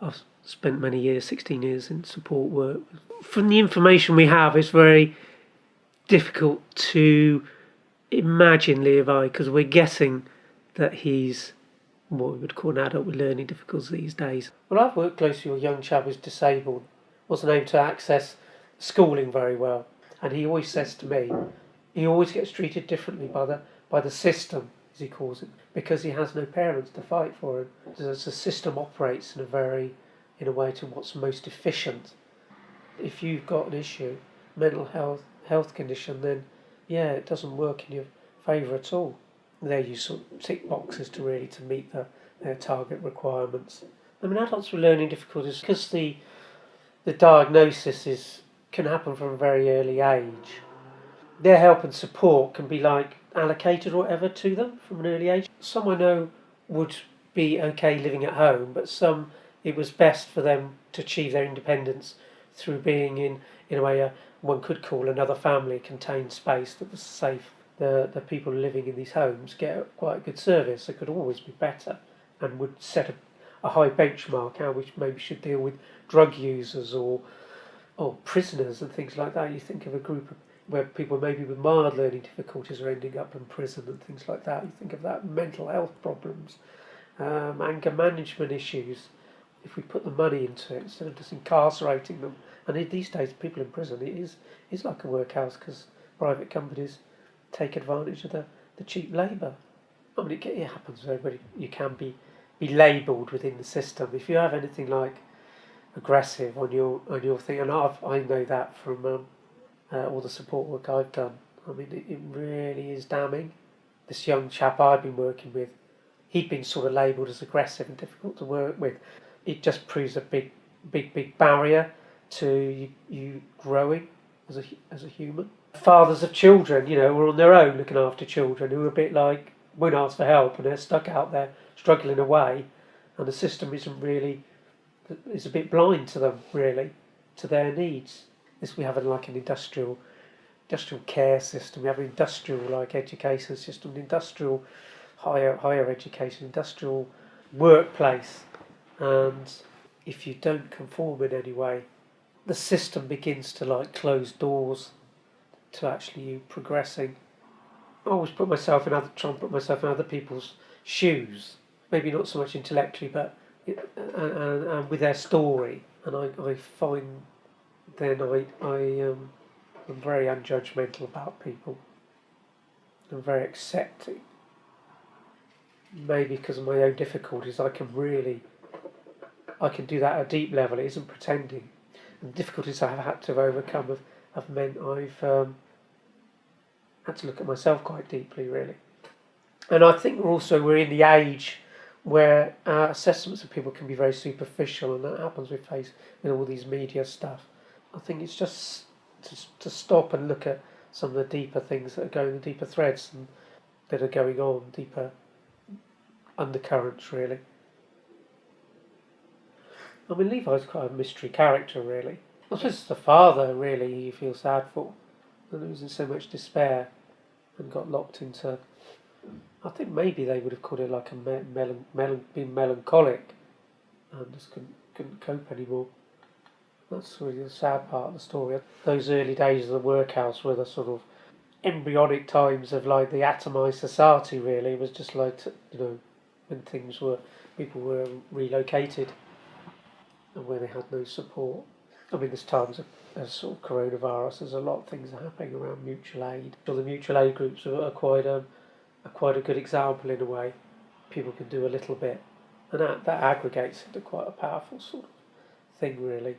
I've spent many years, 16 years in support work. From the information we have, it's very difficult to imagine Levi, because we're guessing that he's what we would call an adult with learning difficulties these days. Well, I've worked closely with a young chap who's disabled, wasn't able to access schooling very well, and he always says to me, he always gets treated differently by the system, as he calls it, because he has no parents to fight for him. The system operates in a way to what's most efficient. If you've got an issue, mental health condition, then yeah, it doesn't work in your favour at all. There you sort of tick boxes to meet their target requirements. I mean, adults with learning difficulties, because the diagnosis can happen from a very early age. Their help and support can be like allocated or whatever to them from an early age. Some I know would be okay living at home, but some it was best for them to achieve their independence through being in a way one could call another family, contained space that was safe. The people living in these homes get quite a good service. It could always be better, and would set a high benchmark how we maybe should deal with drug users or prisoners and things like that. You think of a group where people maybe with mild learning difficulties are ending up in prison and things like that. You think of that, mental health problems, anger management issues. If we put the money into it instead of just incarcerating them, and these days people in prison, it is like a workhouse, because private companies take advantage of the cheap labour. I mean, it happens to everybody. You can be labelled within the system if you have anything like aggressive on your thing, and I know that from all the support work I've done. I mean, it really is damning. This young chap I've been working with, he'd been sort of labelled as aggressive and difficult to work with. It just proves a big barrier to you growing as a human. Fathers of children, were on their own looking after children who are a bit like, won't ask for help, and they're stuck out there struggling away, and the system is a bit blind to them, really, to their needs. We have like an industrial care system. We have an industrial education system, an industrial higher education, industrial workplace, and if you don't conform in any way, the system begins to close doors to actually you progressing. I always try and put myself in other people's shoes, maybe not so much intellectually, but and with their story, and I find then I'm very unjudgmental about people. I'm very accepting. Maybe because of my own difficulties, I can do that at a deep level. It isn't pretending. And the difficulties I have had to overcome have meant I've had to look at myself quite deeply, really. And I think we're in the age where our assessments of people can be very superficial, and that happens with all these media stuff. I think it's just to stop and look at some of the deeper things that are going, the deeper threads that are going on, deeper undercurrents, really. I mean, Levi's quite a mystery character, really. I suppose it's the father, really, you feel sad for, and he was in so much despair and got locked into. I think maybe they would have called it like being melancholic, and just couldn't cope anymore. That's really the sad part of the story. Those early days of the workhouse were the sort of embryonic times of the atomised society, really. It was just when people were relocated and where they had no support. I mean, there's times of sort of coronavirus, there's a lot of things happening around mutual aid. So the mutual aid groups are quite a good example in a way. People can do a little bit, and that aggregates into quite a powerful sort of thing, really.